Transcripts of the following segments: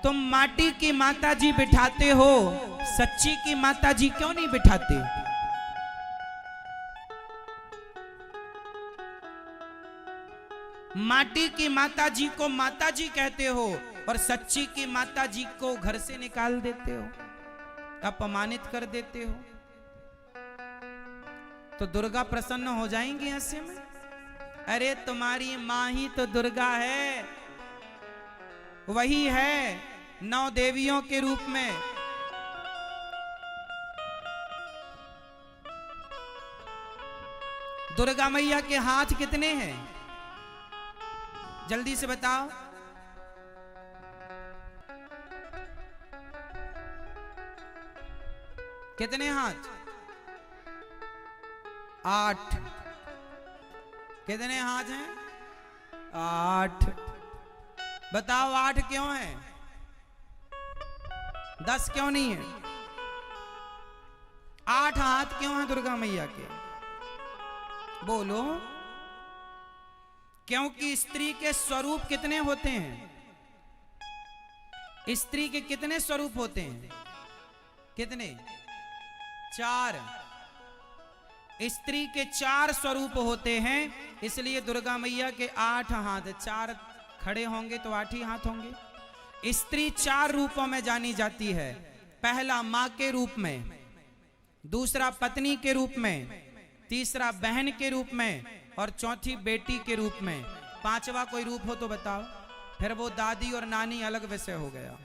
तुम माटी की माता जी बिठाते हो, सच्ची की माता जी क्यों नहीं बिठाते? माटी की माता जी को माता जी कहते हो और सच्ची की माता जी को घर से निकाल देते हो, अपमानित कर देते हो। तो दुर्गा प्रसन्न हो जाएंगी ऐसे में? अरे तुम्हारी मां ही तो दुर्गा है, वही है 9 देवियों के रूप में। दुर्गा मैया के हाथ कितने हैं? जल्दी से बताओ। कितने हाथ? 8। कितने हाथ हैं? 8। बताओ 8 क्यों है? 10 क्यों नहीं है? 8 हाथ क्यों है दुर्गा मैया के? बोलो। क्योंकि स्त्री के स्वरूप कितने होते हैं? स्त्री के कितने स्वरूप होते हैं? कितने? 4। स्त्री के 4 स्वरूप होते हैं, इसलिए दुर्गा मैया के 8 हाथ। 4 खड़े होंगे तो 8 ही हाथ होंगे। स्त्री 4 रूपों में जानी जाती है। पहला मां के रूप में, दूसरा पत्नी के रूप में, तीसरा बहन के रूप में और चौथी बेटी के रूप में। 5वां कोई रूप हो तो बताओ। फिर वो दादी और नानी अलग विषय हो गया।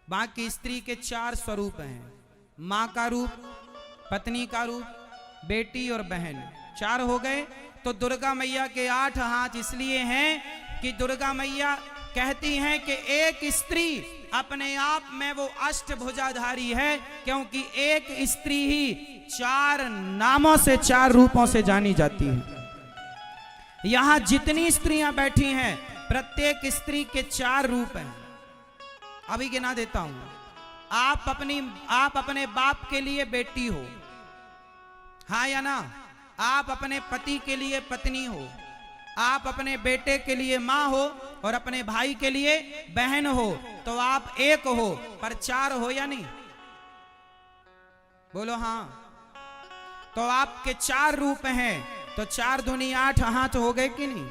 बाकी स्त्री के 4 स्वरूप हैं। मां का रूप, पत्नी का रूप, बेटी और बहन। 4 हो गए। तो दुर्गा मैया के 8 हाथ इसलिए हैं कि दुर्गा मैया कहती हैं कि एक स्त्री अपने आप में वो अष्टभुजाधारी है, क्योंकि एक स्त्री ही 4 नामों से, 4 रूपों से जानी जाती है। यहां जितनी स्त्रियां बैठी हैं, प्रत्येक स्त्री के 4 रूप हैं। अभी गिना देता हूं। आप अपने बाप के लिए बेटी हो, हाँ या ना? आप अपने पति के लिए पत्नी हो, आप अपने बेटे के लिए मां हो और अपने भाई के लिए बहन हो। तो आप एक हो, पर 4 हो या नहीं? बोलो हाँ। तो आपके 4 रूप हैं, तो 4 दूनी 8 हाथ हो गए कि नहीं?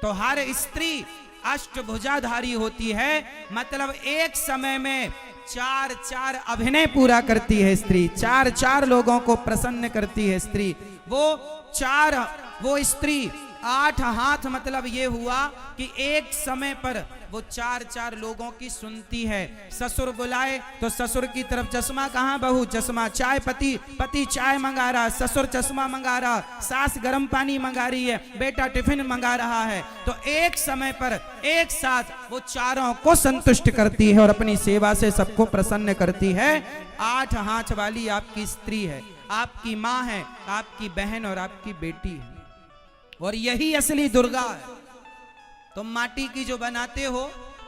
तो हर स्त्री अष्टभुजाधारी होती है, मतलब एक समय में 4 अभिनय पूरा करती है स्त्री। 4 लोगों को प्रसन्न करती है स्त्री। वो स्त्री 8 हाथ, मतलब ये हुआ कि एक समय पर वो 4 लोगों की सुनती है। ससुर बुलाए तो ससुर की तरफ चश्मा, कहाँ बहू चश्मा, चाय पति चाय मंगा रहा, ससुर चश्मा मंगा रहा, सास गर्म पानी मंगा रही है, बेटा टिफिन मंगा रहा है। तो एक समय पर एक साथ वो 4 को संतुष्ट करती है और अपनी सेवा से सबको प्रसन्न करती है। 8 हाथ वाली आपकी स्त्री है, आपकी माँ है, आपकी बहन और आपकी बेटी है। और यही असली दुर्गा है। तुम माटी की जो बनाते हो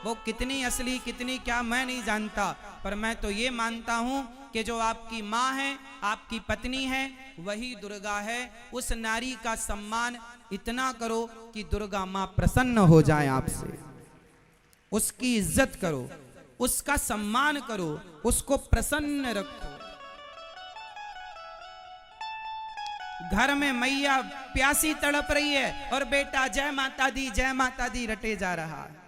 वो कितनी असली कितनी क्या मैं नहीं जानता, पर मैं तो ये मानता हूं कि जो आपकी माँ है, आपकी पत्नी है, वही दुर्गा है। उस नारी का सम्मान इतना करो कि दुर्गा माँ प्रसन्न हो जाए आपसे। उसकी इज्जत करो, उसका सम्मान करो, उसको प्रसन्न रखो। घर में मैया प्यासी तड़प रही है और बेटा जय माता दी रटे जा रहा है।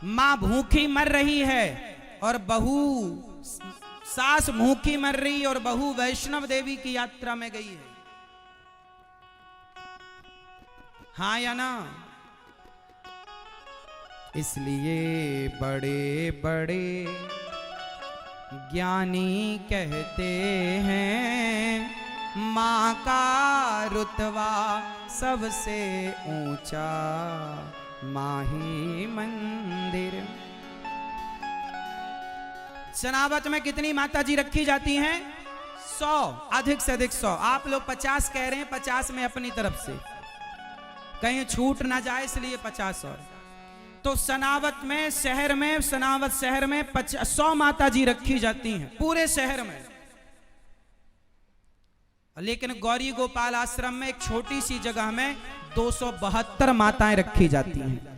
मां भूखी मर रही है और बहू, सास भूखी मर रही और बहू वैष्णव देवी की यात्रा में गई है, हाँ या ना? इसलिए बड़े बड़े ज्ञानी कहते हैं, माँ का रुतबा सबसे ऊंचा माही मंदिर। सनावत में कितनी माता जी रखी जाती हैं? 100, अधिक से अधिक 100। आप लोग 50 कह रहे हैं, 50 में अपनी तरफ से, कहीं छूट ना जाए इसलिए 50 और। तो सनावत में, शहर में, सनावत शहर में 100 माता जी रखी जाती हैं पूरे शहर में। लेकिन गौरी गोपाल आश्रम में एक छोटी सी जगह में 272 माताएं रखी जाती हैं।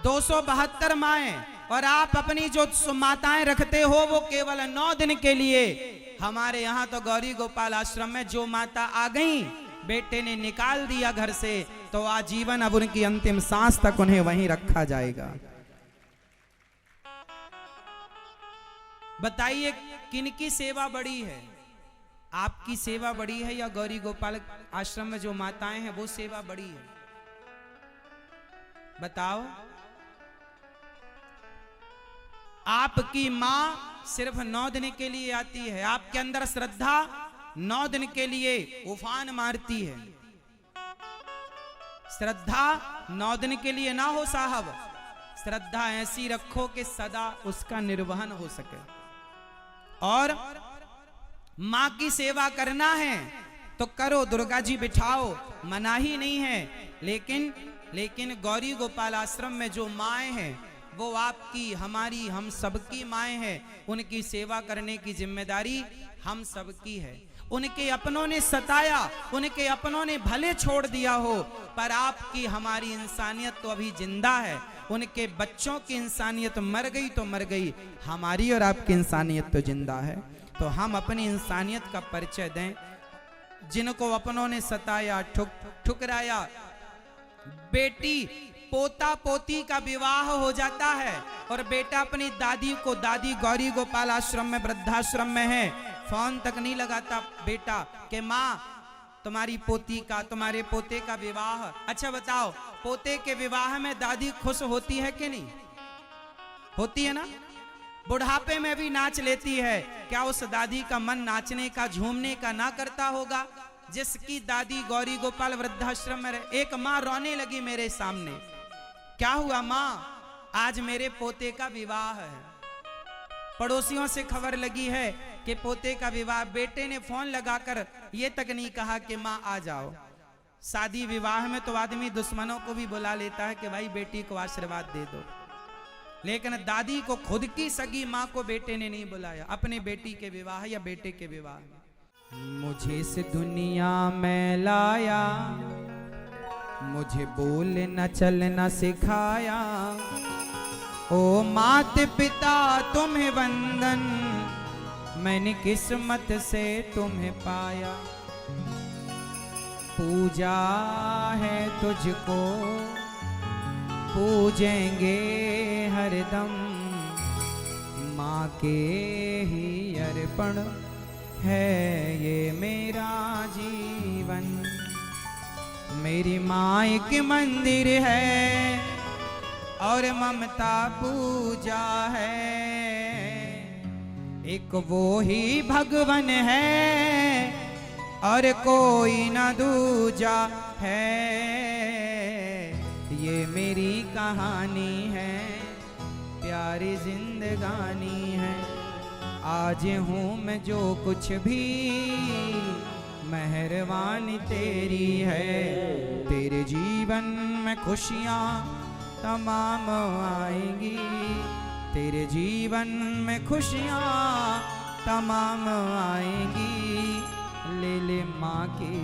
272 माएँ, और आप अपनी जो माताएं रखते हो वो केवल 9 दिन के लिए। हमारे यहाँ तो गौरी गोपाल आश्रम में जो माता आ गई, बेटे ने निकाल दिया घर से, तो आजीवन अब उनकी अंतिम सांस तक उन्हें वहीं रखा जाएगा। बताइए किनकी सेवा बड़ी है? आपकी सेवा बड़ी है या गौरी गोपाल आश्रम में जो माताएं हैं वो सेवा बड़ी है? बताओ। आपकी मां सिर्फ 9 दिन के लिए आती है, आपके अंदर श्रद्धा 9 दिन के लिए उफान मारती है। श्रद्धा 9 दिन के लिए ना हो साहब, श्रद्धा ऐसी रखो कि सदा उसका निर्वहन हो सके। और मां की सेवा करना है तो करो, दुर्गा जी बिठाओ, मना ही नहीं है। लेकिन गौरी गोपाल आश्रम में जो माएँ हैं वो आपकी, हमारी, हम सबकी माएँ हैं। उनकी सेवा करने की जिम्मेदारी हम सबकी है। उनके अपनों ने सताया, उनके अपनों ने भले छोड़ दिया हो, पर आपकी हमारी इंसानियत तो अभी जिंदा है। उनके बच्चों की इंसानियत मर गई तो मर गई, हमारी और आपकी इंसानियत तो जिंदा है। तो हम अपनी इंसानियत का परिचय दें। जिनको अपनों ने सताया, ठुकराया, बेटी पोता पोती का विवाह हो जाता है और बेटा अपनी दादी को, दादी गौरी गोपाल आश्रम में, वृद्धाश्रम में है, फोन तक नहीं लगाता बेटा कि माँ तुम्हारी पोती का, तुम्हारे पोते का विवाह। अच्छा बताओ, पोते के विवाह में दादी खुश होती है कि नहीं होती है? ना, बुढ़ापे में भी नाच लेती है। क्या उस दादी का मन नाचने का, झूमने का ना करता होगा? जिसकी दादी गौरी गोपाल वृद्धाश्रम में रहे। एक माँ रोने लगी मेरे सामने, क्या हुआ माँ? आज मेरे पोते का विवाह है। पड़ोसियों से खबर लगी है कि पोते का विवाह। बेटे ने फोन लगाकर ये तक नहीं कहा कि माँ आ जाओ। शादी विवाह में तो आदमी दुश्मनों को भी बुला लेता है कि भाई बेटी को आशीर्वाद दे दो, लेकिन दादी को, खुद की सगी माँ को बेटे ने नहीं बुलाया अपनी बेटी के विवाह या बेटे के विवाह में। मुझे इस दुनिया में लाया, मुझे बोलना चलना सिखाया। ओ मात पिता तुम्हें वंदन, मैंने किस्मत से तुम्हें पाया। पूजा है तुझको, पूजेंगे हरदम, माँ के ही अर्पण है ये मेरा जीवन। मेरी माँ एक मंदिर है और ममता पूजा है। एक वो ही भगवन है और कोई ना दूजा है। ये मेरी कहानी है, प्यारी जिंदगानी है। आज हूँ मैं जो कुछ भी, मेहरबानी तेरी है। तेरे जीवन में खुशियाँ तमाम आएंगी, तेरे जीवन में खुशियाँ तमाम आएंगी। ले ले माँ की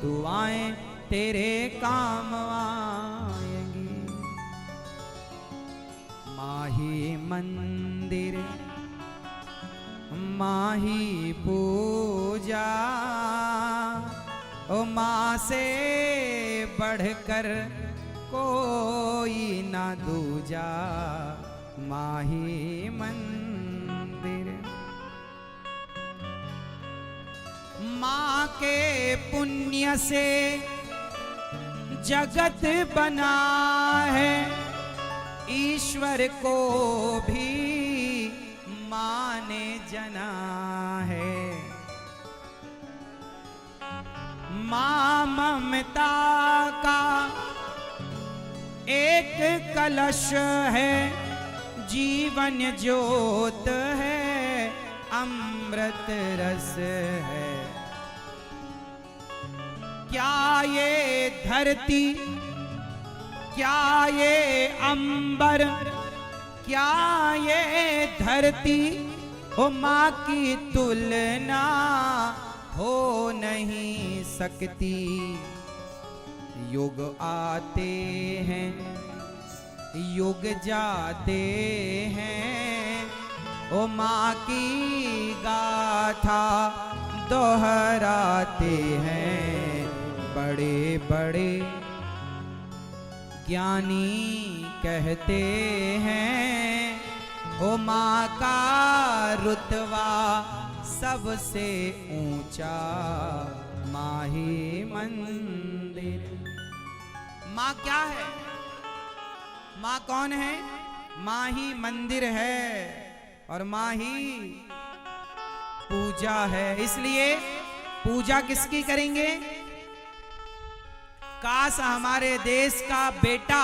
दुआएं, तेरे काम आएंगी। माही मंदिर, माही पूजा, ओ माँ से बढ़कर कोई ना दूजा। माही मंदिर, माँ के पुण्य से जगत बना है, ईश्वर को भी माँ ने जना है। माँ ममता का एक कलश है, जीवन ज्योत है, अमृत रस है। क्या ये धरती, क्या ये अंबर, क्या ये धरती ओ माँ की तुलना हो नहीं सकती। युग आते हैं युग जाते हैं, ओ माँ की गाथा दोहराते हैं। बड़े बड़े ज्ञानी कहते हैं, ओ माँ का रुतबा सबसे ऊंचा माही मंदिर। माँ क्या है? माँ कौन है? माँ ही मंदिर है और माँ ही पूजा है। इसलिए पूजा किसकी करेंगे? काश हमारे देश का बेटा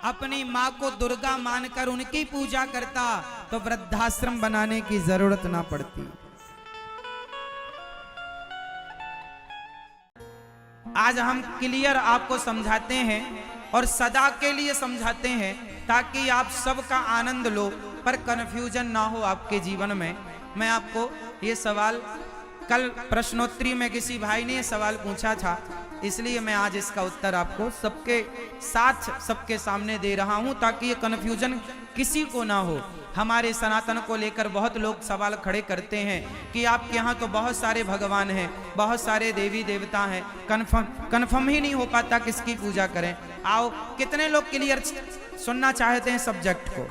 अपनी माँ को दुर्गा मानकर उनकी पूजा करता तो वृद्धाश्रम बनाने की जरूरत ना पड़ती। आज हम क्लियर आपको समझाते हैं और सदा के लिए समझाते हैं ताकि आप सबका आनंद लो, पर कन्फ्यूजन ना हो आपके जीवन में। मैं आपको ये सवाल कल प्रश्नोत्तरी में किसी भाई ने सवाल पूछा था, इसलिए मैं आज इसका उत्तर आपको सबके साथ सबके सामने दे रहा हूं ताकि ये कन्फ्यूजन किसी को ना हो। हमारे सनातन को लेकर बहुत लोग सवाल खड़े करते हैं कि आपके यहाँ तो बहुत सारे भगवान हैं, बहुत सारे देवी देवता हैं, कन्फर्म ही नहीं हो पाता किसकी पूजा करें। आओ, कितने लोग क्लियर सुनना चाहते हैं सब्जेक्ट को?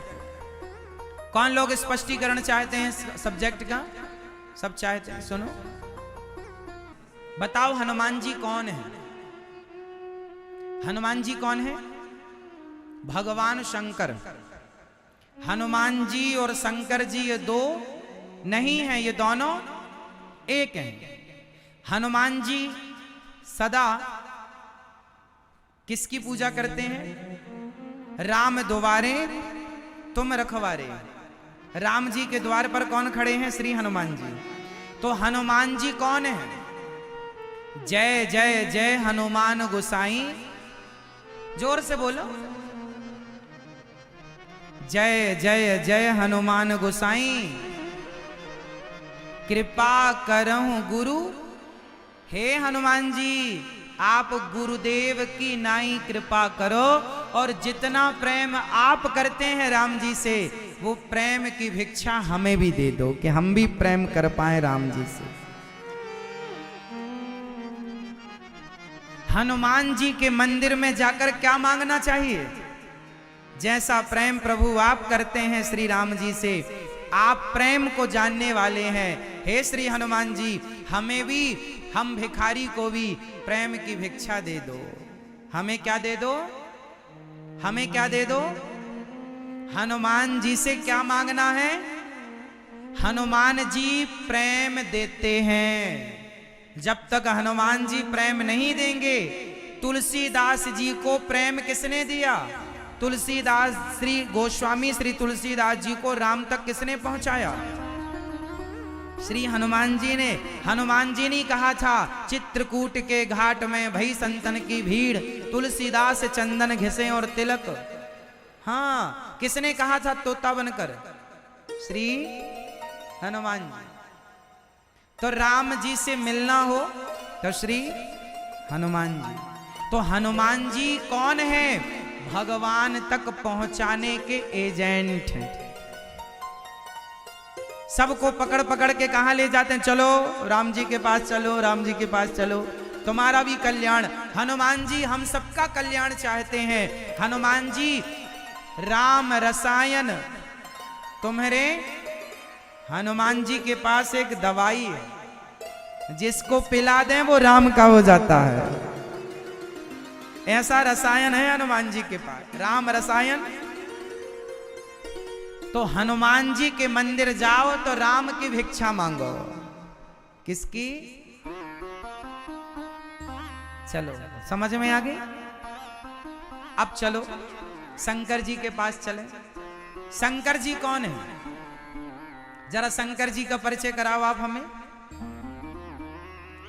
कौन लोग स्पष्टीकरण चाहते हैं सब्जेक्ट का? सब चाहते हैं, सुनो। बताओ हनुमान जी कौन है? हनुमान जी कौन है? भगवान शंकर। हनुमान जी और शंकर जी ये दो नहीं हैं, ये दोनों एक हैं। हनुमान जी सदा किसकी पूजा करते हैं? राम द्वारे तुम रखवारे। राम जी के द्वार पर कौन खड़े हैं? श्री हनुमान जी। तो हनुमान जी कौन है? जय जय जय हनुमान गोसाई। जोर से बोलो, जय जय जय हनुमान गोसाई। कृपा करहूं गुरु। हे हनुमान जी, आप गुरुदेव की नाई कृपा करो और जितना प्रेम आप करते हैं राम जी से, वो प्रेम की भिक्षा हमें भी दे दो कि हम भी प्रेम कर पाए राम जी से। हनुमान जी के मंदिर में जाकर क्या मांगना चाहिए? जैसा प्रेम प्रभु आप करते हैं श्री राम जी से, आप प्रेम को जानने वाले हैं। हे श्री हनुमान जी, हमें भी, हम भिखारी को भी प्रेम की भिक्षा दे दो। हमें क्या दे दो? हमें क्या दे दो? हनुमान जी से क्या मांगना है? हनुमान जी प्रेम देते हैं। जब तक हनुमान जी प्रेम नहीं देंगे, तुलसीदास जी को प्रेम किसने दिया? तुलसीदास श्री गोस्वामी श्री तुलसीदास जी को राम तक किसने पहुंचाया? श्री हनुमान जी ने। हनुमान जी ने कहा था, चित्रकूट के घाट में भई संतन की भीड़, तुलसीदास चंदन घिसे और तिलक। हाँ, किसने कहा था तोता बनकर? श्री हनुमान जी। तो राम जी से मिलना हो तो श्री हनुमान जी। तो हनुमान जी कौन है? भगवान तक पहुंचाने के एजेंट हैं। सबको पकड़ पकड़ के कहां ले जाते हैं? चलो राम जी के पास चलो, राम जी के पास चलो, तुम्हारा भी कल्याण। हनुमान जी हम सबका कल्याण चाहते हैं। हनुमान जी राम रसायन। तुम्हारे हनुमान जी के पास एक दवाई है, जिसको पिला दें वो राम का हो जाता है। ऐसा रसायन है हनुमान जी के पास, राम रसायन। तो हनुमान जी के मंदिर जाओ तो राम की भिक्षा मांगो। किसकी? चलो समझ में आ गई? अब चलो शंकर जी के पास चले। शंकर जी कौन है? जरा शंकर जी का परिचय कराओ आप हमें।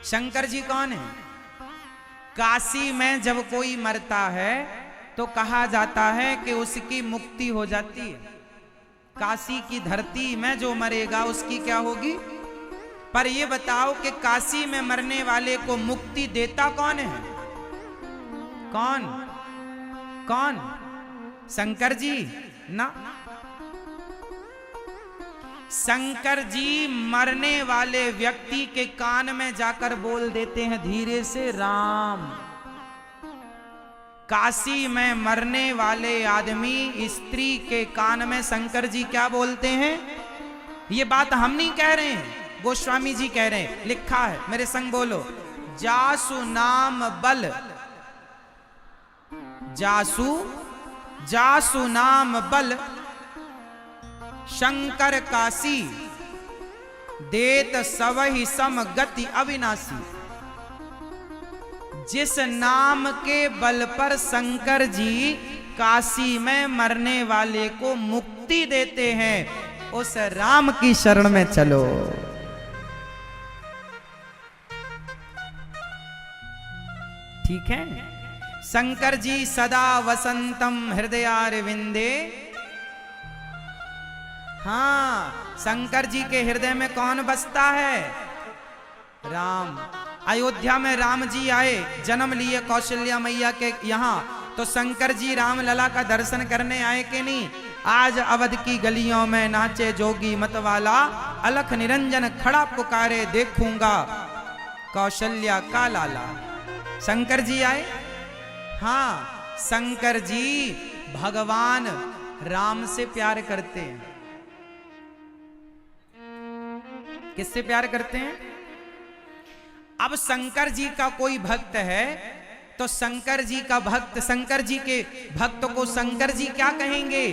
शंकर जी कौन है? काशी में जब कोई मरता है तो कहा जाता है कि उसकी मुक्ति हो जाती है। काशी की धरती में जो मरेगा उसकी क्या होगी? पर ये बताओ कि काशी में मरने वाले को मुक्ति देता कौन है? कौन? कौन? शंकर जी ना, शंकर जी मरने वाले व्यक्ति के कान में जाकर बोल देते हैं धीरे से राम। काशी में मरने वाले आदमी स्त्री के कान में शंकर जी क्या बोलते हैं? ये बात हम नहीं कह रहे हैं, गोस्वामी जी कह रहे हैं, लिखा है, मेरे संग बोलो। जासु नाम बल, जासु जासु नाम बल शंकर काशी, देत सवहि सम गति अविनाशी। जिस नाम के बल पर शंकर जी काशी में मरने वाले को मुक्ति देते हैं, उस राम की शरण में चलो। ठीक है। शंकर जी सदा वसंतम हृदयारविंदे। हाँ, शंकर जी के हृदय में कौन बसता है? राम। अयोध्या में राम जी आए, जन्म लिए कौशल्या मैया के यहाँ, तो शंकर जी राम लला का दर्शन करने आए कि नहीं? आज अवध की गलियों में नाचे जोगी मतवाला, अलख निरंजन खड़ा पुकारे देखूंगा कौशल्या का लाला। शंकर जी आए। हाँ, शंकर जी भगवान राम से प्यार करते हैं। किससे प्यार करते हैं? अब शंकर जी का कोई भक्त है तो शंकर जी का भक्त, शंकर जी के भक्त को शंकर जी क्या कहेंगे?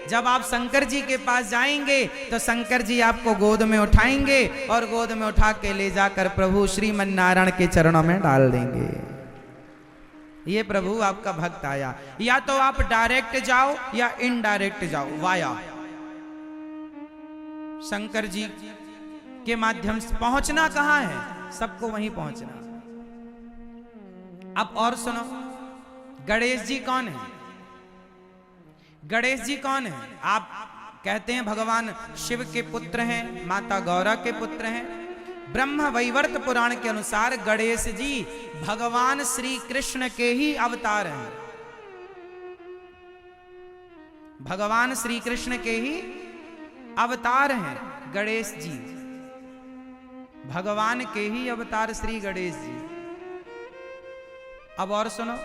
जब आप शंकर जी के पास जाएंगे तो शंकर जी आपको गोद में उठाएंगे और गोद में उठा के ले जाकर प्रभु श्रीमन नारायण के चरणों में डाल देंगे। ये प्रभु आपका भक्त आया। या तो आप डायरेक्ट जाओ या इनडायरेक्ट जाओ, वाया शंकर जी के माध्यम से। पहुंचना कहां है? सबको वहीं पहुंचना। अब और सुनो, गणेश जी कौन है? गणेश जी कौन है? आप कहते हैं भगवान शिव के पुत्र हैं, माता गौरा के पुत्र हैं। ब्रह्म वैवर्त पुराण के अनुसार गणेश जी भगवान श्री कृष्ण के ही अवतार हैं। भगवान श्री कृष्ण के ही अवतार हैं गणेश जी, भगवान के ही अवतार श्री गणेश जी। अब और सुनो,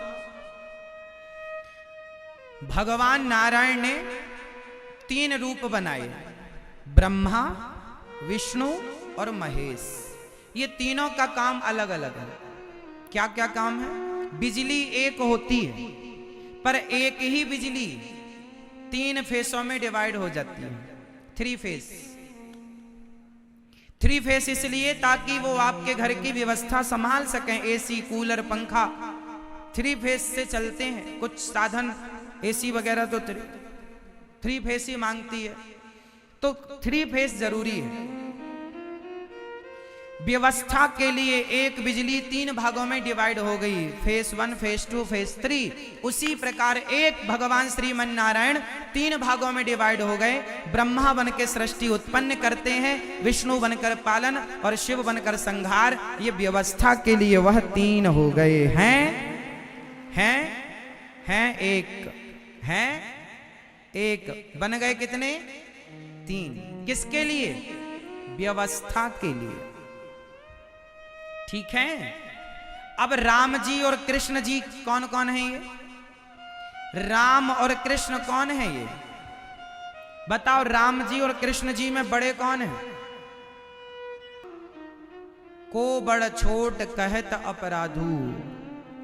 भगवान नारायण ने 3 रूप बनाए, ब्रह्मा, विष्णु और महेश। ये तीनों का काम अलग अलग है। क्या क्या काम है? बिजली एक होती है, पर एक ही बिजली 3 फेसों में डिवाइड हो जाती है, 3 फेस। 3 फेस इसलिए ताकि वो आपके घर की व्यवस्था संभाल सकें। एसी, कूलर, पंखा 3 फेस से चलते हैं। कुछ साधन एसी वगैरह तो 3 फेस ही मांगती है, तो 3 फेस जरूरी है। व्यवस्था के लिए एक बिजली 3 भागों में डिवाइड हो गई, फेस 1, फेस 2, फेस 3। उसी प्रकार एक भगवान श्रीमन नारायण 3 भागों में डिवाइड हो गए। ब्रह्मा बनकर सृष्टि उत्पन्न करते हैं, विष्णु बनकर पालन और शिव बनकर संहार। ये व्यवस्था के लिए वह 3 हो गए हैं एक बन गए कितने? 3। किसके लिए? व्यवस्था के लिए। ठीक है। अब राम जी और कृष्ण जी कौन कौन है? ये राम और कृष्ण कौन है? ये बताओ, राम जी और कृष्ण जी में बड़े कौन है? को बड़ छोट कहत अपराधु।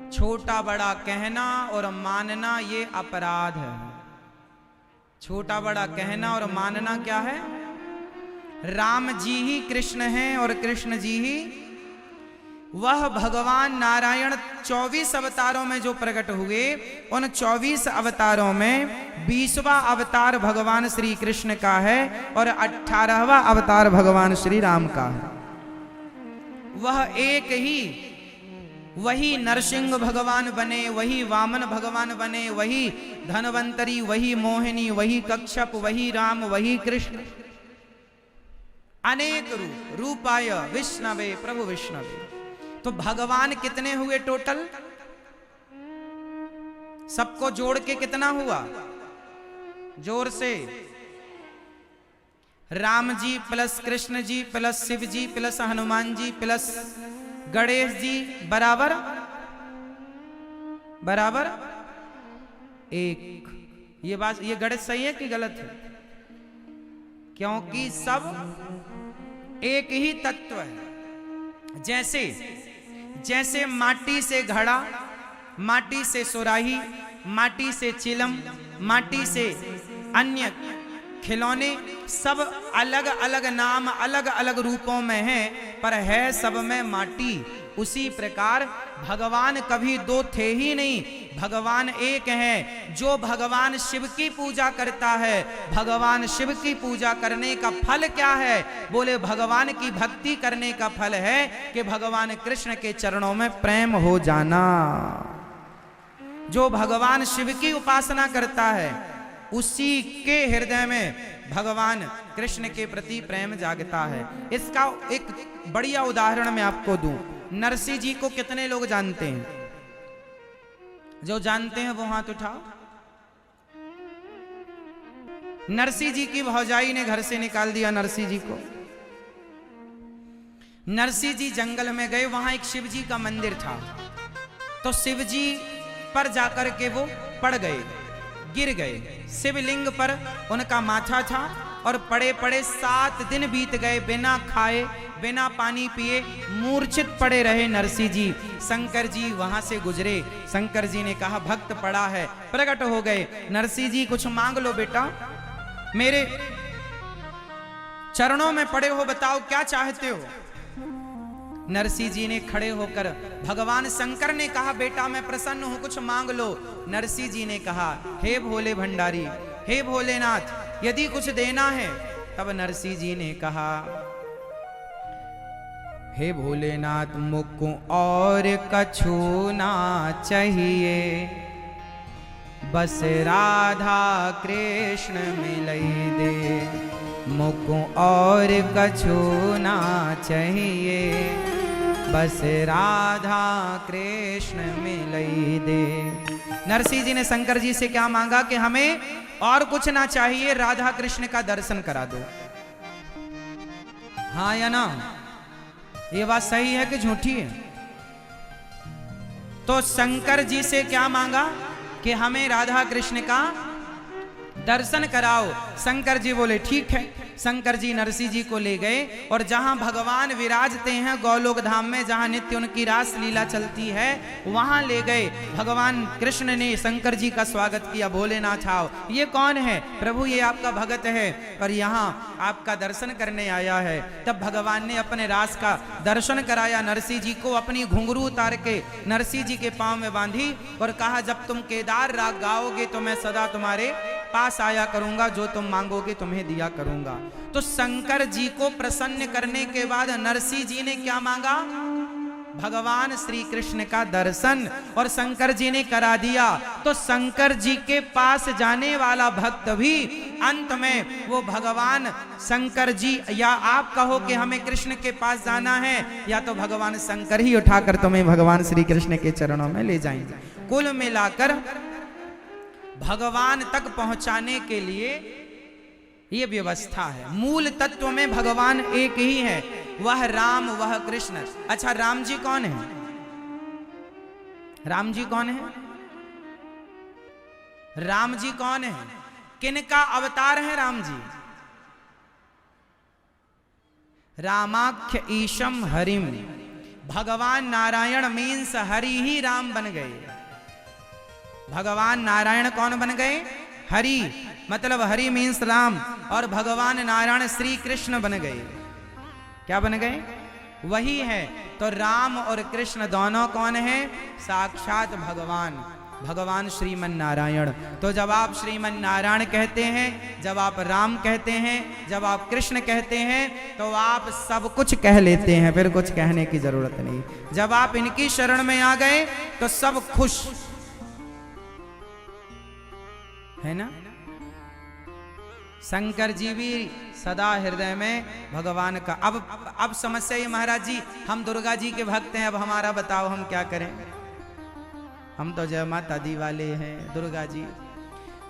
छोटा बड़ा कहना और मानना ये अपराध है। छोटा बड़ा कहना और मानना क्या है? राम जी ही कृष्ण हैं और कृष्ण जी ही वह भगवान नारायण 24 अवतारों में जो प्रकट हुए, उन 24 अवतारों में 20वां अवतार भगवान श्री कृष्ण का है और 18वां अवतार भगवान श्री राम का है। वह एक ही, वही नरसिंह भगवान बने, वही वामन भगवान बने, वही धनवंतरी, वही मोहिनी, वही कच्छप, वही राम, वही कृष्ण। अनेक रूप, रूपाय विष्णवे प्रभु विष्णवे। तो भगवान कितने हुए टोटल? सबको जोड़ के कितना हुआ? जोर से। राम जी प्लस कृष्ण जी प्लस शिव जी प्लस हनुमान जी प्लस गणेश जी बराबर बराबर एक। ये बात, ये गणित सही है कि गलत है? क्योंकि सब एक ही तत्व है। जैसे जैसे माटी से घड़ा, माटी से सुराही, माटी से चिलम, माटी से अन्य खिलौने, सब अलग अलग नाम अलग अलग रूपों में है, पर है सब में माटी। उसी प्रकार भगवान कभी दो थे ही नहीं, भगवान एक है। जो भगवान शिव की पूजा करता है, भगवान शिव की पूजा करने का फल क्या है? बोले भगवान की भक्ति करने का फल है कि भगवान कृष्ण के चरणों में प्रेम हो जाना। जो भगवान शिव की उपासना करता है, उसी के हृदय में भगवान कृष्ण के प्रति प्रेम जागता है। इसका एक बढ़िया उदाहरण मैं आपको दूं। नरसिंह जी को कितने लोग जानते हैं? जो जानते हैं वो हाथ उठाओ। नरसिंह जी की भौजाई ने घर से निकाल दिया नरसिंह जी को। नरसिंह जी जंगल में गए, वहां एक शिव जी का मंदिर था, तो शिव जी पर जाकर के वो पड़ गए, गिर गए। शिवलिंग पर उनका माथा था और पड़े पड़े 7 दिन बीत गए, बिना खाए बिना पानी पिए मूर्छित पड़े रहे नरसिंह जी। शंकर जी वहां से गुजरे, शंकर जी ने कहा भक्त पड़ा है, प्रकट हो गए। नरसिंह जी कुछ मांग लो बेटा, मेरे चरणों में पड़े हो, बताओ क्या चाहते हो? नरसिंह जी ने खड़े होकर, भगवान शंकर ने कहा बेटा मैं प्रसन्न हूं, कुछ मांग लो। नरसिंह जी ने कहा हे भोले भंडारी, हे भोलेनाथ, यदि कुछ देना है। तब नरसिंह जी ने कहा हे भोलेनाथ, मुझको और कछु ना चाहिए, बस राधा कृष्ण मिलई दे। मुझको और कछु ना चाहिए, बस राधा कृष्ण मिलई दे। नरसिंह जी ने शंकर जी से क्या मांगा कि हमें और कुछ ना चाहिए, राधा कृष्ण का दर्शन करा दो। हाँ या ना? ये बात सही है कि झूठी है? तो शंकर जी से क्या मांगा कि हमें राधा कृष्ण का दर्शन कराओ। शंकर जी बोले ठीक है। शंकर जी नरसिंह जी को ले गए और जहां भगवान विराजते हैं गोलोक धाम में, जहां नित्य उनकी रास लीला चलती है, वहां ले गए। भगवान कृष्ण ने शंकर जी का स्वागत किया, भोलेनाथ आओ। ये कौन है? प्रभु ये आपका भगत है और यहाँ आपका दर्शन करने आया है। तब भगवान ने अपने रास का दर्शन कराया नरसिंह जी को, अपनी घुंघरू उतार के नरसिंह जी के पांव में बांधी और कहा जब तुम केदार राग गाओगे तो मैं सदा तुम्हारे पास आया करूंगा, जो तुम मांगोगे तुम्हें दिया करूंगा। तो शंकर जी को प्रसन्न करने के बाद नरसिंह जी ने क्या मांगा? भगवान श्री कृष्ण का दर्शन, और शंकर जी ने करा दिया। तो शंकर जी के पास जाने वाला भक्त भी अंत में वो भगवान शंकर जी, या आप कहो कि हमें कृष्ण के पास जाना है, या तो भगवान शंकर ही उठाकर तुम्हें भगवान श्री कृष्ण के चरणों में ले जाएंगे। कुल मिलाकर भगवान तक पहुंचाने के लिए ये व्यवस्था है। मूल तत्व में भगवान एक ही है, वह राम वह कृष्ण। अच्छा राम जी कौन है? राम जी कौन है? राम जी कौन है? किनका अवतार है राम जी? रामाख्य ईशम हरिम, भगवान नारायण मीन्स हरि ही राम बन गए। भगवान नारायण कौन बन गए? हरि, मतलब हरि मीन्स राम, और भगवान नारायण श्री कृष्ण बन गए। क्या बन गए? वही है। तो राम और कृष्ण दोनों कौन है? साक्षात भगवान, भगवान श्रीमन नारायण। तो जब आप श्रीमन नारायण कहते हैं, जब आप राम कहते हैं, जब आप कृष्ण कहते हैं, तो आप सब कुछ कह लेते हैं, फिर कुछ कहने की जरूरत नहीं। जब आप इनकी शरण में आ गए तो सब खुश है ना। शंकर जी भी सदा हृदय में भगवान का। अब समस्या ये महाराज जी, हम दुर्गा जी के भक्त हैं, अब हमारा बताओ हम क्या करें? हम तो जय माता दी वाले हैं दुर्गा जी।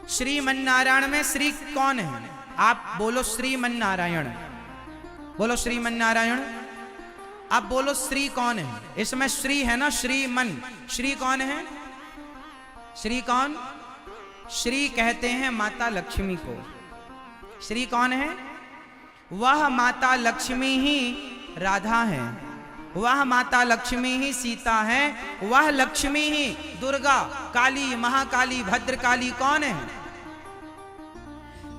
श्रीमन्नारायण में श्री कौन है? आप बोलो श्रीमन्नारायण, बोलो श्रीमन्नारायण। अब बोलो श्री कौन है? इसमें श्री है ना, श्रीमन। श्री कौन है? श्री कौन? श्री कहते हैं माता लक्ष्मी को। श्री कौन है? वह माता लक्ष्मी ही राधा है, वह माता लक्ष्मी ही सीता है, वह लक्ष्मी ही दुर्गा, काली, महाकाली, भद्रकाली कौन है?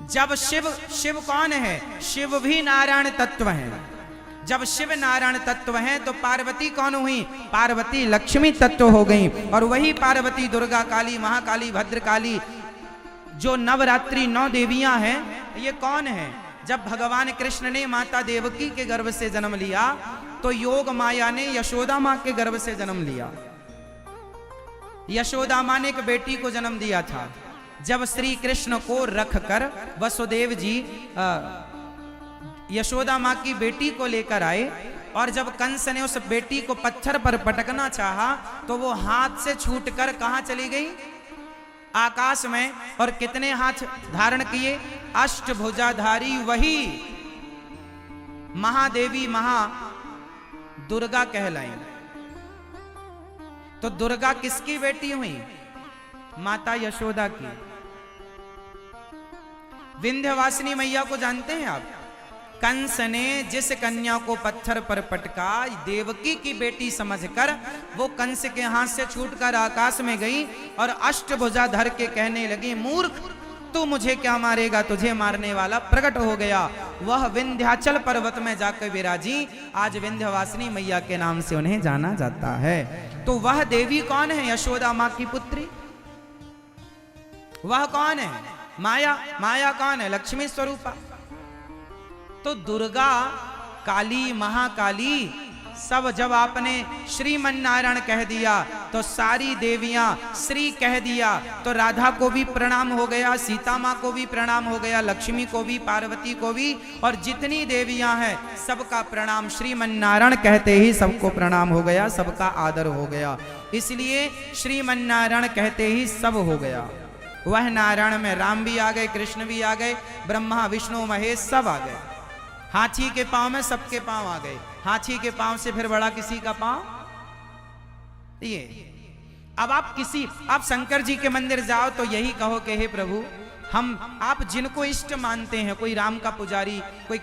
जब शिव कौन है? शिव भी नारायण तत्व है। जब शिव नारायण तत्व है तो पार्वती कौन हुई? पार्वती लक्ष्मी तत्व हो गई। और वही पार्वती दुर्गा, काली, महाकाली, भद्रकाली जो नवरात्रि 9 देवियां हैं, ये कौन है? जब भगवान कृष्ण ने माता देवकी के गर्भ से जन्म लिया तो योग माया ने यशोदा मां के गर्भ से जन्म लिया। यशोदा मां ने एक बेटी को जन्म दिया था। जब श्री कृष्ण को रखकर वसुदेव जी यशोदा मां की बेटी को लेकर आए और जब कंस ने उस बेटी को पत्थर पर पटकना चाहा तो वो हाथ से छूटकर कहां चली गई? आकाश में। और कितने हाथ धारण किए? अष्टभुजाधारी वही महादेवी महा दुर्गा कहलाई। तो दुर्गा किसकी बेटी हुई? माता यशोदा की। विंध्यवासिनी मैया को जानते हैं आप? कंस ने जिस कन्या को पत्थर पर पटका देवकी की बेटी समझकर वो कंस के हाथ से छूटकर आकाश में गई और अष्टभुजा धर के कहने लगी, मूर्ख तू मुझे क्या मारेगा, तुझे मारने वाला प्रकट हो गया। वह विंध्याचल पर्वत में जाकर विराजी। आज विंध्यवासिनी मैया के नाम से उन्हें जाना जाता है। तो वह देवी कौन है? यशोदा मां की पुत्री। वह कौन है? माया। माया कौन है? लक्ष्मी स्वरूपा। तो दुर्गा, काली, महाकाली सब जब आपने श्रीमन्नारायण कह दिया तो सारी देवियां श्री कह दिया तो राधा को भी प्रणाम हो गया, सीता मां को भी प्रणाम हो गया, लक्ष्मी को भी, पार्वती को भी, और जितनी देवियां हैं सबका प्रणाम। श्रीमन्नारायण कहते ही सबको प्रणाम हो गया, सबका आदर हो गया। इसलिए श्रीमन्नारायण कहते ही सब हो गया। वह नारायण में राम भी आ गए, कृष्ण भी आ गए, ब्रह्मा, विष्णु, महेश सब आ गए। हाथी के पांव में सबके पांव आ गए। हाथी के पांव से फिर बड़ा किसी का पांव? ये अब आप शंकर जी के मंदिर जाओ तो यही कहो कि हे प्रभु, हम आप जिनको इष्ट मानते हैं, कोई राम का पुजारी, कोई